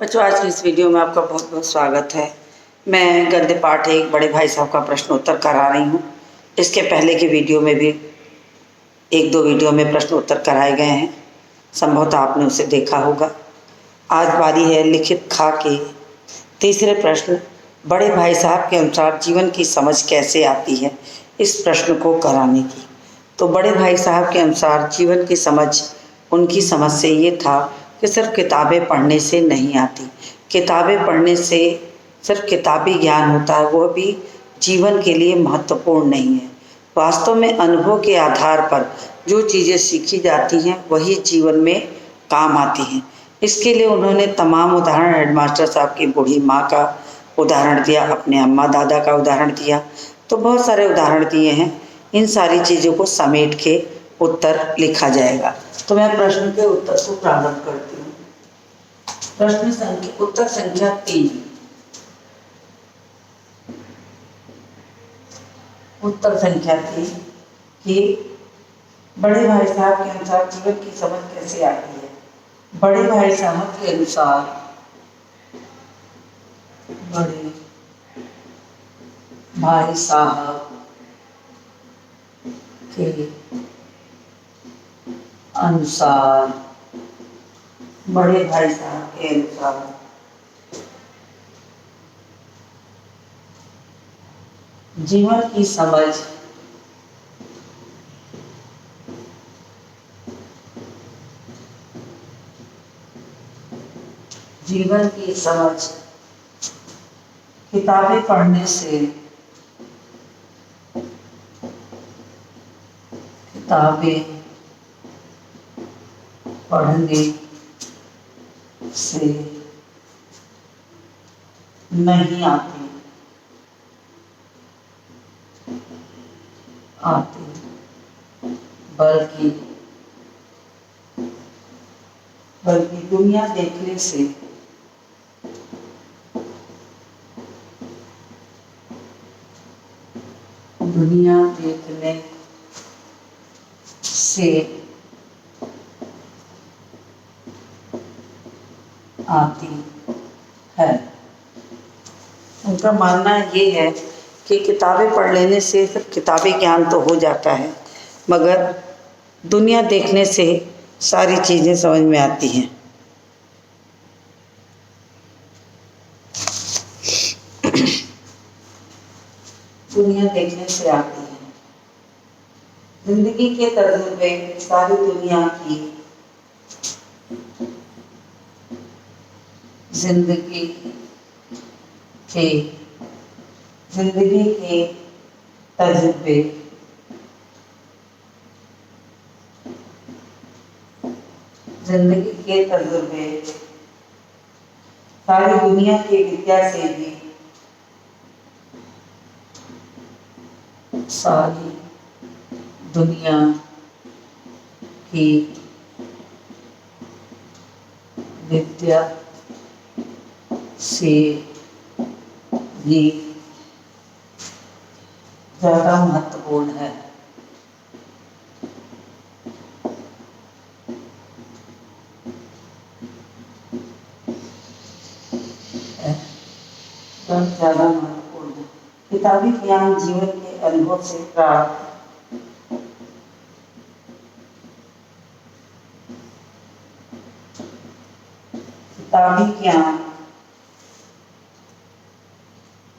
बच्चों, आज की इस वीडियो में आपका बहुत बहुत स्वागत है। मैं गद्य पाठ एक बड़े भाई साहब का प्रश्न उत्तर करा रही हूँ। इसके पहले के वीडियो में भी एक दो वीडियो में प्रश्न उत्तर कराए गए हैं, संभवतः आपने उसे देखा होगा। आज बारी है लिखित खा के तीसरे प्रश्न, बड़े भाई साहब के अनुसार जीवन की समझ कैसे आती है, इस प्रश्न को कराने की। तो बड़े भाई साहब के अनुसार जीवन की समझ उनकी समझ से ये था कि सिर्फ किताबें पढ़ने से नहीं आती। किताबें पढ़ने से सिर्फ किताबी ज्ञान होता है, वह भी जीवन के लिए महत्वपूर्ण नहीं है। वास्तव में अनुभव के आधार पर जो चीज़ें सीखी जाती हैं वही जीवन में काम आती हैं। इसके लिए उन्होंने तमाम उदाहरण हेडमास्टर साहब की बूढ़ी माँ का उदाहरण दिया, अपने अम्मा दादा का उदाहरण दिया, तो बहुत सारे उदाहरण दिए हैं। इन सारी चीज़ों को समेट के उत्तर लिखा जाएगा। तो मैं प्रश्न के उत्तर को प्रारंभ करती हूँ। उत्तर संख्या 3। उत्तर संख्या 3 कि बड़े भाई साहब के अनुसार जीवन की समझ कैसे आती है। बड़े भाई साहब के अनुसार बड़े भाई साहब के अनुसार बड़े भाई साहब के अनुसार जीवन की समझ जीवन की समझ किताबें पढ़ने से नहीं आती बल्कि दुनिया देखने से आती है। उनका मानना ये है कि किताबें पढ़ लेने से सिर्फ किताबी ज्ञान तो हो जाता है, मगर दुनिया देखने से सारी चीज़ें समझ में आती हैं। दुनिया देखने से आती है। जिंदगी के तजुर्बे सारी दुनिया की जिंदगी के तजुर्बे सारी दुनिया की विद्या से भी सारी दुनिया की विद्या से भी ज़्यादा महत्वपूर्ण है। ज़्यादा महत्वपूर्ण है। किताबी ज्ञान जीवन के अनुभव से प्राप्त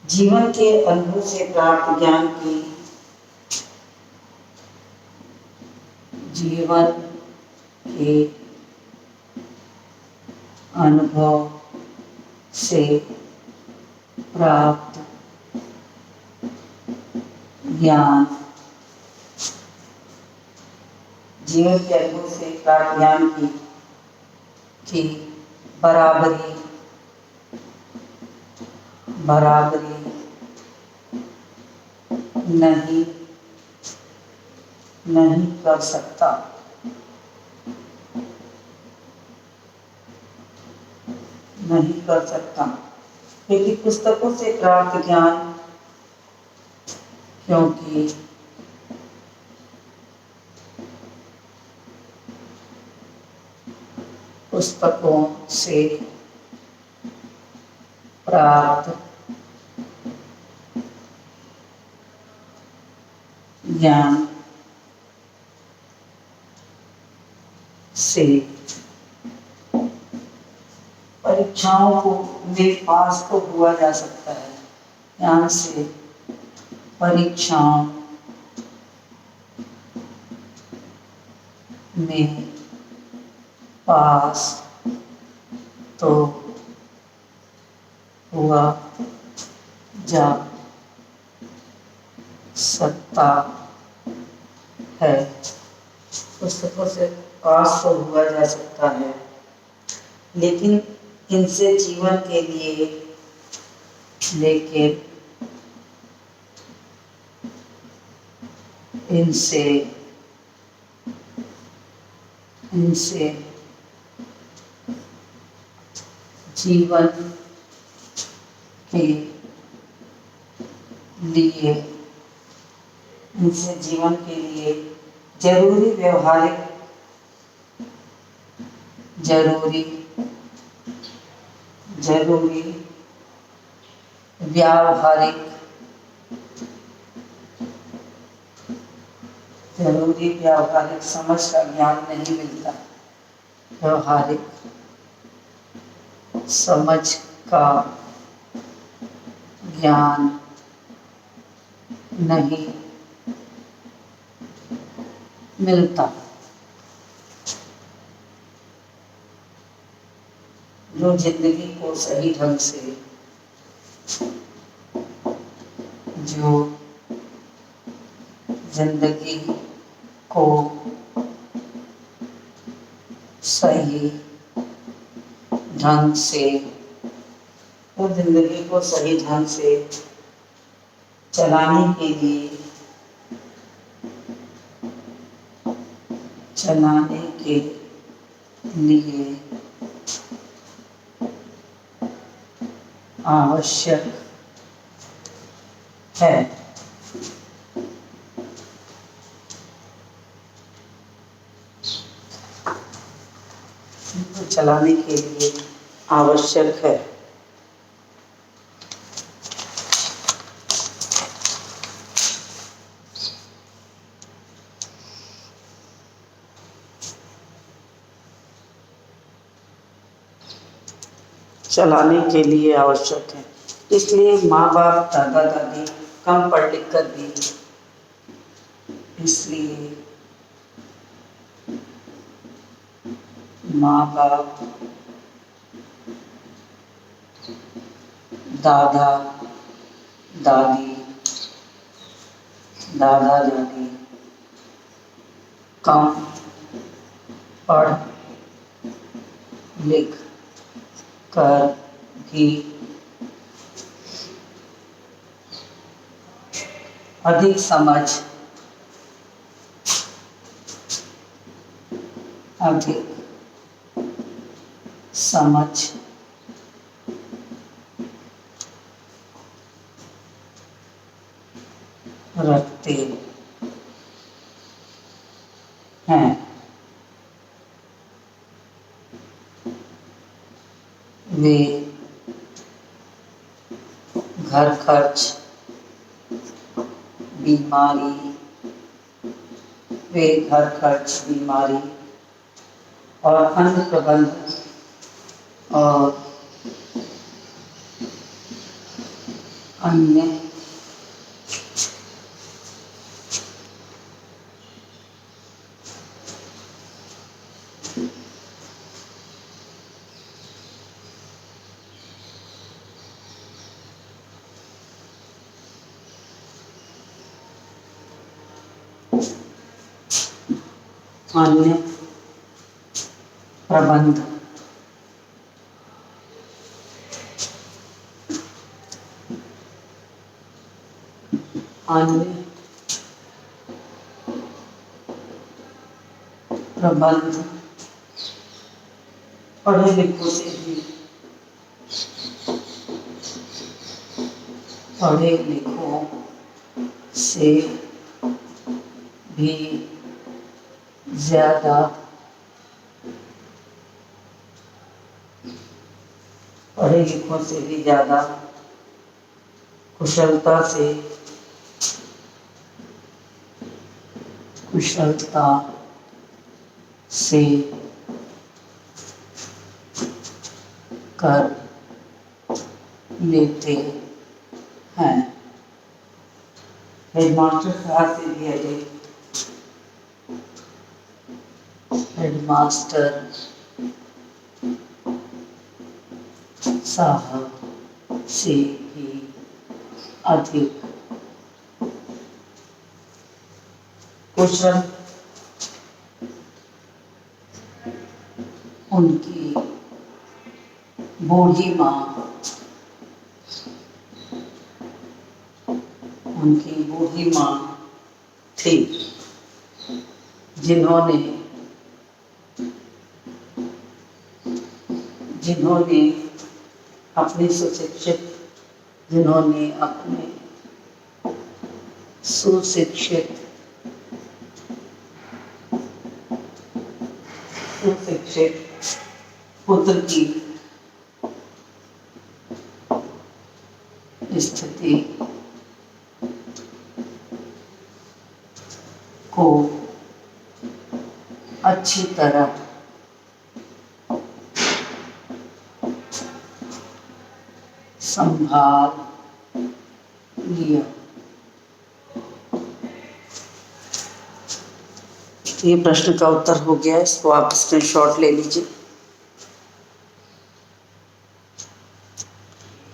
जीवन के अनुभव से प्राप्त ज्ञान की जीवन के अनुभव से प्राप्त ज्ञान की बराबरी नहीं कर सकता। क्योंकि पुस्तकों से प्राप्त ज्ञान पुस्तकों से प्राप्त ज्ञान से परीक्षाओं को में पास तो हुआ जा सकता है, ज्ञान से परीक्षाओं में पास तो हुआ जा सकता है, पुस्तकों से पास तो हुआ जा सकता है, लेकिन इनसे जीवन के लिए लेकिन इनसे इनसे जीवन के लिए इनसे जीवन के लिए जरूरी व्यावहारिक जरूरी व्यावहारिक समझ का ज्ञान नहीं मिलता, व्यावहारिक समझ का ज्ञान नहीं मिलता। जो जिंदगी को सही ढंग से जो जिंदगी को सही ढंग से वो जिंदगी को सही ढंग से चलाने के लिए आवश्यक है। इनको चलाने के लिए आवश्यक है। चलाने के लिए आवश्यक है, इसलिए माँ बाप दादा दादी कम पढ़ लिख कर भी इसलिए माँ बाप दादा दादी कम पढ़ लिख कर भी अधिक समझ रखते हैं। वे घर खर्च, बीमारी और अन्य प्रबंध और अन्य प्रबंध पढ़े लिखों से भी ज्यादा पढ़े लिखों से भी ज़्यादा कुशलता से कर लेते हैं। हेडमास्टर साहब से भी अधिक हेडमास्टर साहब से भी अधिक कुशल उनकी बूढ़ी माँ थी, जिन्होंने अपने सुशिक्षित पुत्र की स्थिति को अच्छी तरह संभाल लिया। ये प्रश्न का उत्तर हो गया, इसको आप स्क्रीनशॉट ले लीजिए।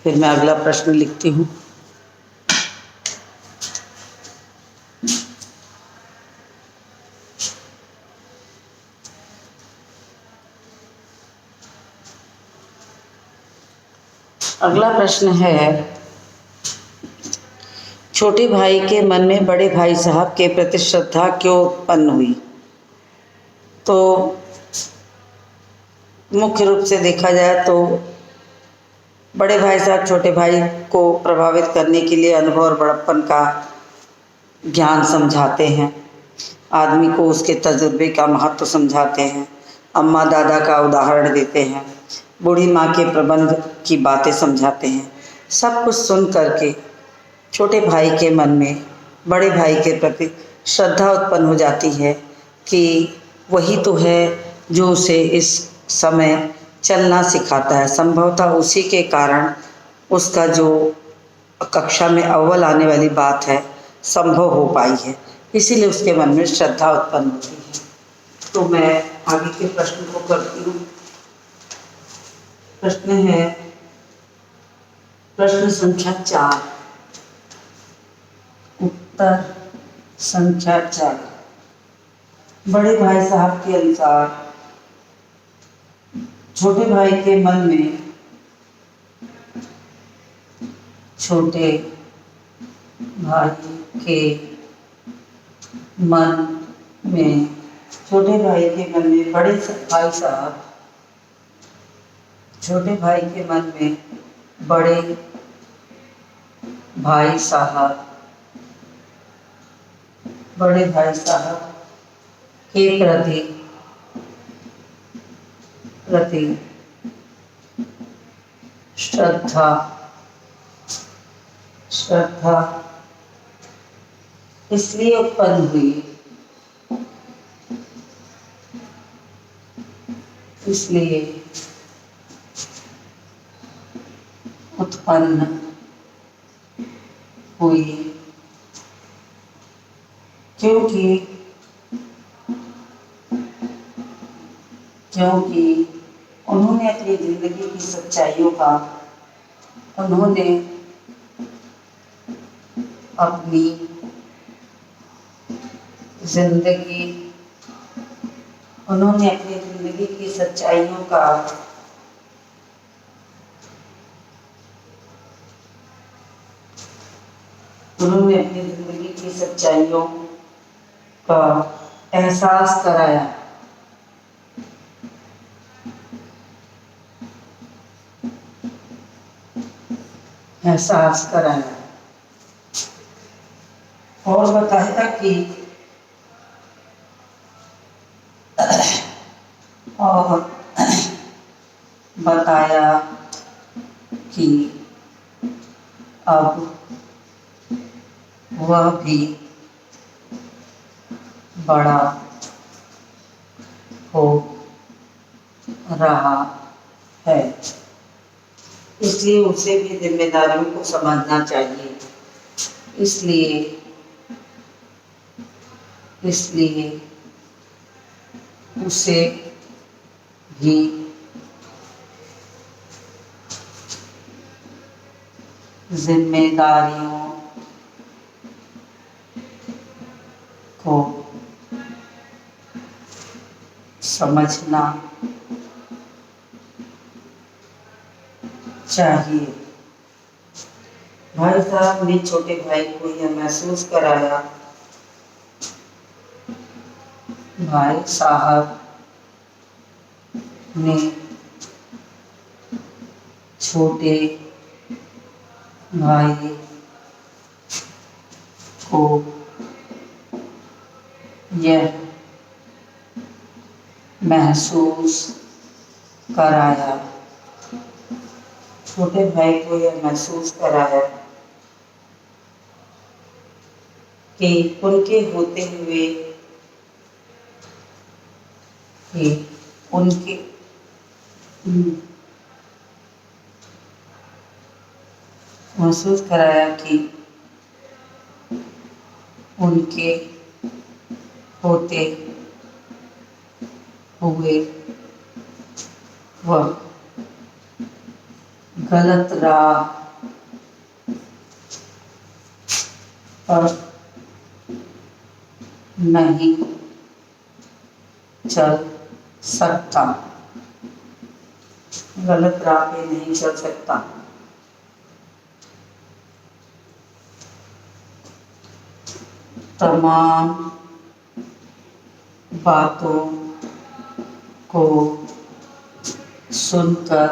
फिर मैं अगला प्रश्न लिखती हूँ। अगला प्रश्न है, छोटे भाई के मन में बड़े भाई साहब के प्रति श्रद्धा क्यों उत्पन्न हुई? तो मुख्य रूप से देखा जाए तो बड़े भाई साहब छोटे भाई को प्रभावित करने के लिए अनुभव और बड़प्पन का ज्ञान समझाते हैं, आदमी को उसके तजुर्बे का महत्व समझाते हैं, अम्मा दादा का उदाहरण देते हैं, बूढ़ी माँ के प्रबंध की बातें समझाते हैं। सब कुछ सुन करके छोटे भाई के मन में बड़े भाई के प्रति श्रद्धा उत्पन्न हो जाती है कि वही तो है जो उसे इस समय चलना सिखाता है। संभवतः उसी के कारण उसका जो कक्षा में अव्वल आने वाली बात है संभव हो पाई है, इसीलिए उसके मन में श्रद्धा उत्पन्न होती है। तो मैं आगे के प्रश्न को करती हूँ। प्रश्न है प्रश्न संख्या 4, उत्तर संख्या 4। बड़े भाई साहब के अनुसार छोटे भाई के मन में छोटे भाई के मन में बड़े भाई साहब छोटे भाई के मन में बड़े भाई साहब के प्रति श्रद्धा इसलिए उत्पन्न हुई क्योंकि उन्होंने अपनी जिंदगी की सच्चाइयों का उन्होंने अपनी जिंदगी की सच्चाइयों का एहसास कराया। और बताया कि अब वह भी बड़ा हो रहा है, इसलिए उसे भी जिम्मेदारियों को समझना चाहिए। इसलिए उसे भी जिम्मेदारियों को समझना चाहिए। भाई साहब ने छोटे भाई को यह महसूस कराया। भाई साहब ने छोटे भाई को यह महसूस कराया। छोटे भाई को यह महसूस कराया कि उनके होते हुए कि उनके महसूस कराया कि उनके होते हुए वह गलत राह पर नहीं चल सकता, गलत राह पे नहीं चल सकता। तमाम बातों को सुनकर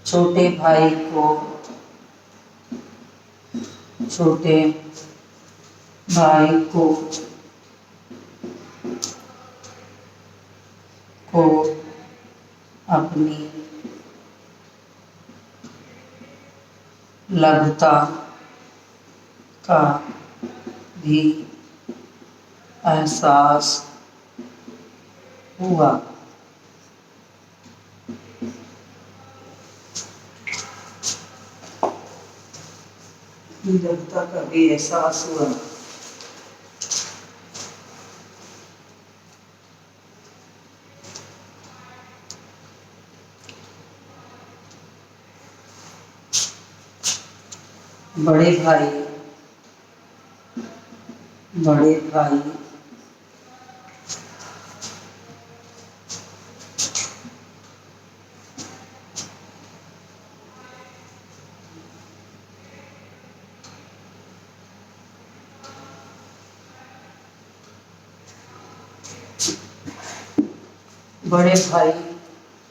छोटे भाई को अपनी लगता का भी एहसास हुआ। लगता का भी एहसास हुआ। बड़े भाई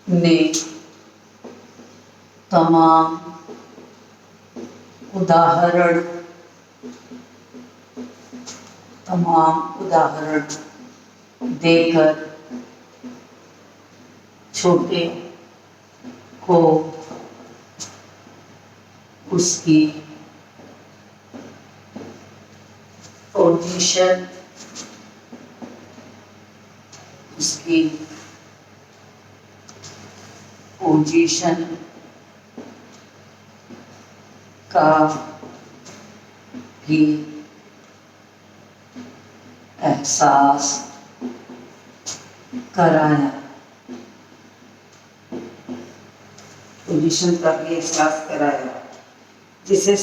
ने तमाम उदाहरण देकर छोटे को उसकी पोजीशन का भी एहसास कराया। पोजीशन का भी एहसास कराया, जिसे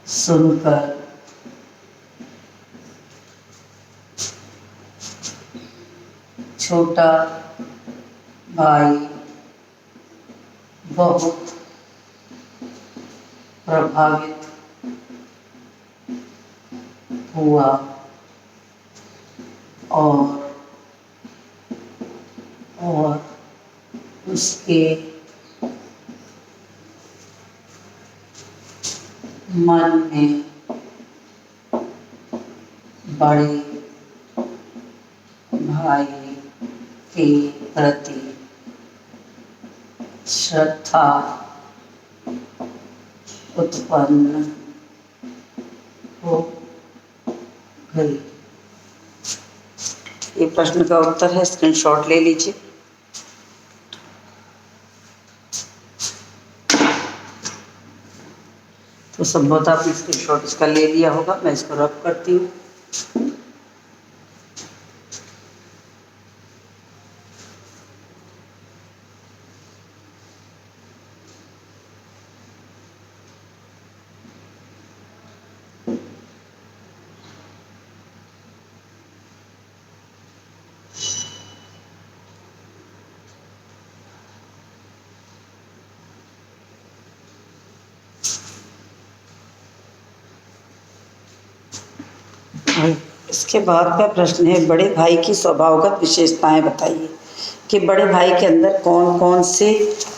सुनकर छोटा भाई बहुत प्रभावित हुआ और उसके मन में बड़े भाई के प्रति श्रद्धा उत्पन्न हो गई। ये प्रश्न का उत्तर है, स्क्रीनशॉट ले लीजिए। तो संभवतः आपने स्क्रीनशॉट इसका ले लिया होगा। मैं इसको रब करती हूँ। इसके बाद का प्रश्न है, बड़े भाई की स्वभावगत विशेषताएं बताइए। कि बड़े भाई के अंदर कौन कौन से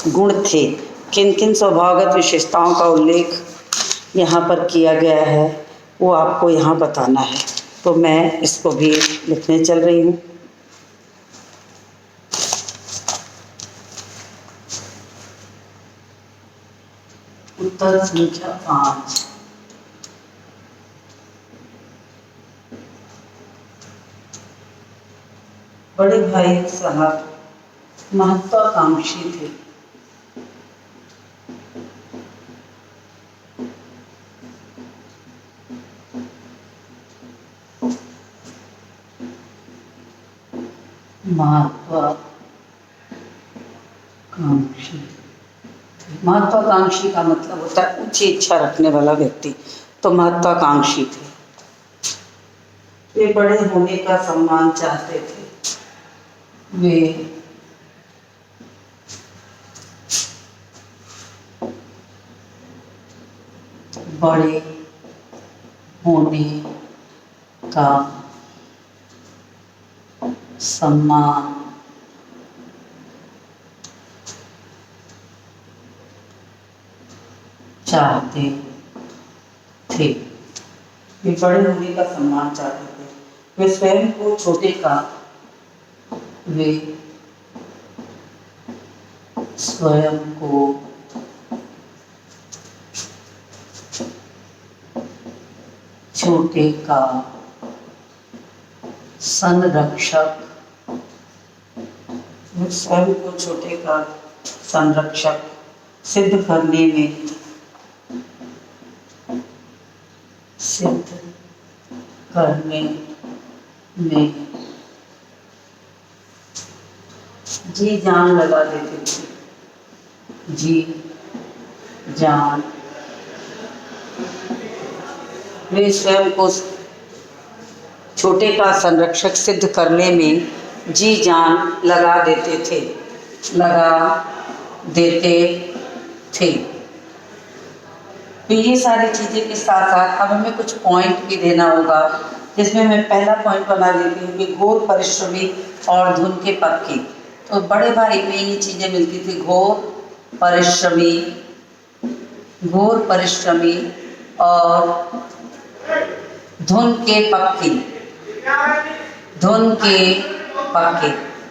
गुण थे, किन किन स्वभावगत विशेषताओं का उल्लेख यहाँ पर किया गया है, वो आपको यहाँ बताना है। तो मैं इसको भी लिखने चल रही हूँ। उत्तर संख्या 5। बड़े भाई साहब महत्वाकांक्षी थे। महत्वाकांक्षी का मतलब होता है ऊंची इच्छा रखने वाला व्यक्ति। तो महत्वाकांक्षी थे। वे बड़े होने का सम्मान चाहते थे। वे बड़े होने का सम्मान चाहते थे। वे बड़े होने का सम्मान चाहते थे। वे स्वयं को छोटे का वे स्वयं को छोटे का संरक्षक, स्वयं को छोटे का संरक्षक सिद्ध करने में जी जान लगा देते थे। जी जान, वे स्वयं को छोटे का संरक्षक सिद्ध करने में जी जान लगा देते थे। तो ये सारी चीज़ें के साथ साथ अब हमें कुछ पॉइंट भी देना होगा, जिसमें मैं पहला पॉइंट बना देती हूँ कि घोर परिश्रमी और धुन के पक्के। तो बड़े भाई में ये चीज़ें मिलती थी, घोर परिश्रमी और धुन के पक्के।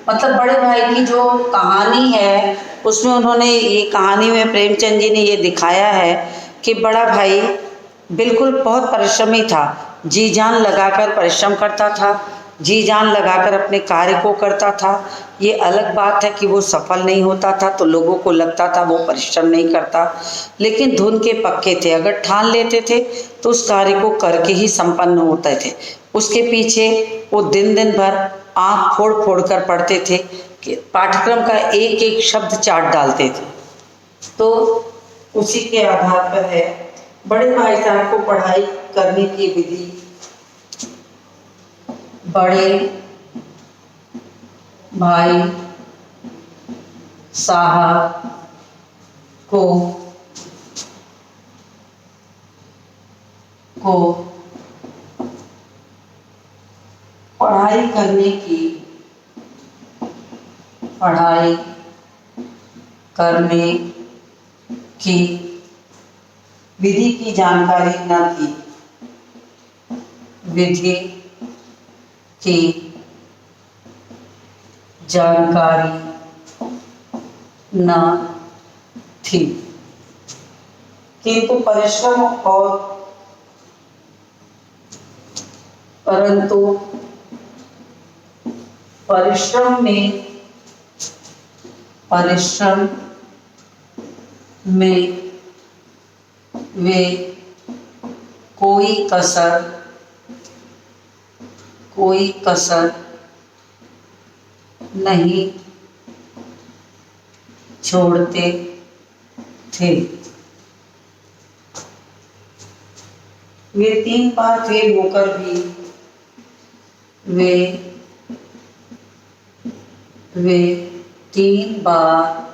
मतलब बड़े भाई की जो कहानी है उसमें उन्होंने ये कहानी में प्रेमचंद जी ने ये दिखाया है कि बड़ा भाई बिल्कुल बहुत परिश्रमी था। जी जान लगाकर परिश्रम करता था, जी जान लगाकर अपने कार्य को करता था। ये अलग बात है कि वो सफल नहीं होता था तो लोगों को लगता था वो परिश्रम नहीं करता, लेकिन धुन के पक्के थे। अगर ठान लेते थे तो उस कार्य को करके ही संपन्न होते थे। उसके पीछे वो दिन दिन भर आँख फोड़ फोड़ कर पढ़ते थे कि पाठ्यक्रम का एक एक शब्द चाट डालते थे। तो उसी के आधार पर है बड़े भाई साहब को पढ़ाई करने की विधि। बड़े भाई साहब को पढ़ाई करने की विधि की जानकारी न थी। विधि की जानकारी न थी, किंतु परिश्रम में वे कोई कसर नहीं छोड़ते थे। वे 3 बार फेल होकर भी वे 3 बार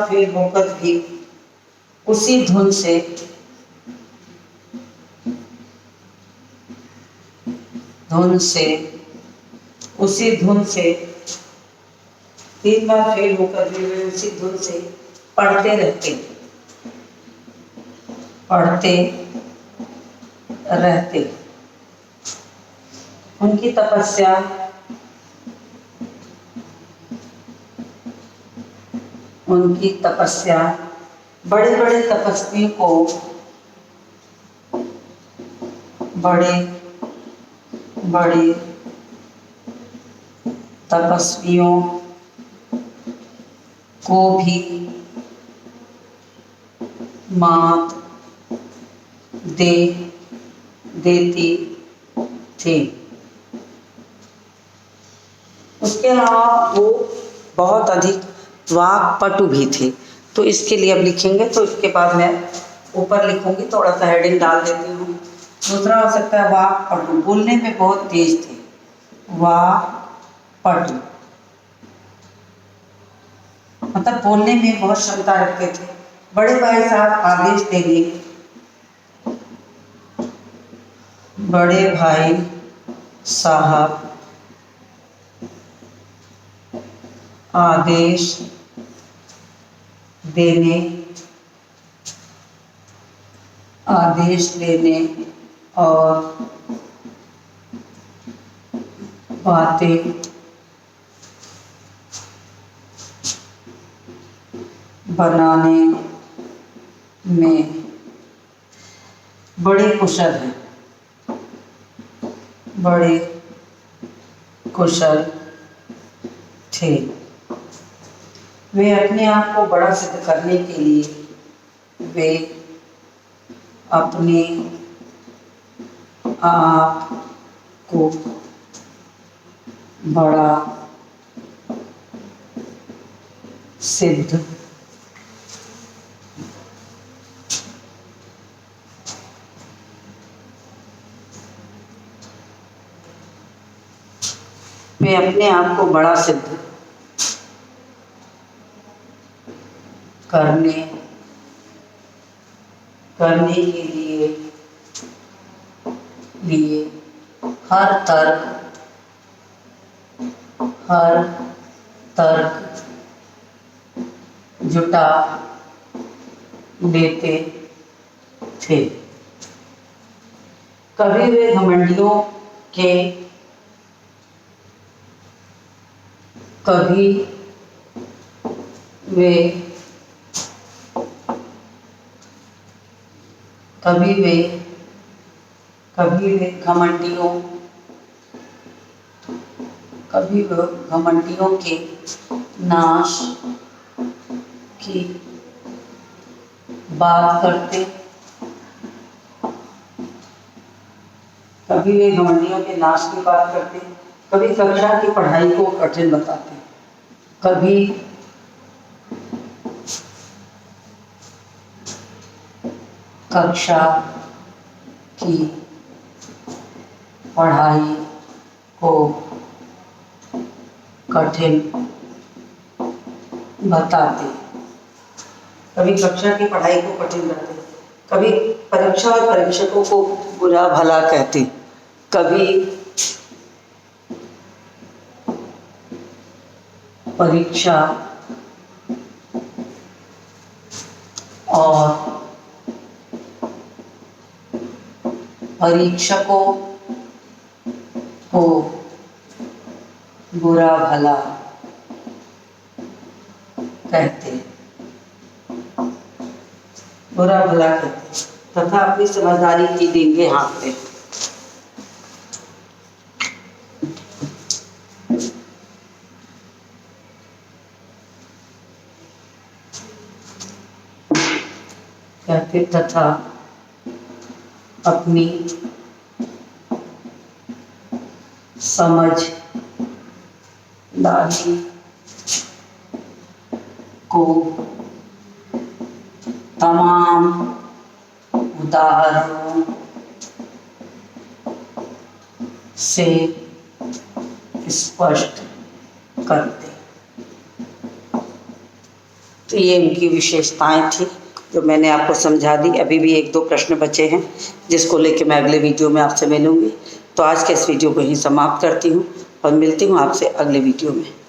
फेल होकर भी उसी धुन से 3 बार फेल होकर भी वे उसी धुन से पढ़ते रहते। उनकी तपस्या बड़े बड़े तपस्वियों को भी मात देती थी। उसके अलावा वो बहुत अधिक वाक्पटु भी थे। तो इसके लिए अब लिखेंगे, तो इसके बाद मैं ऊपर लिखूंगी, थोड़ा सा हेडिंग डाल देती हूँ। दूसरा हो सकता है वाक्पटु, बोलने में बहुत तेज थे। वाक्पटु मतलब बोलने में बहुत क्षमता रखते थे। बड़े भाई साहब आदेश देंगे, बड़े भाई साहब आदेश देने और बातें बनाने में बड़े कुशल थे। वे अपने आप को बड़ा सिद्ध करने के लिए वे अपने आप को बड़ा सिद्ध करने के लिए हर तर्क जुटा लेते थे। कभी वे घमंडियों के कभी वे घमंडियों के नाश की बात करते, कभी कक्षा की पढ़ाई को कठिन बताते, कभी कक्षा की पढ़ाई को कठिन बताते, कभी परीक्षा और परीक्षकों को बुरा भला कहते, कभी परीक्षा और परीक्षकों को बुरा भला कहते, बुरा भला कहते तथा अपनी समझदारी की डींगे हाँकते। कहते तथा अपनी समझदारी को तमाम उदाहरणों से स्पष्ट करते। तो ये इनकी विशेषताएं थी जो मैंने आपको समझा दी। अभी भी 1-2 प्रश्न बचे हैं जिसको लेके मैं अगले वीडियो में आपसे मिलूंगी। तो आज के इस वीडियो को ही समाप्त करती हूँ और मिलती हूँ आपसे अगले वीडियो में।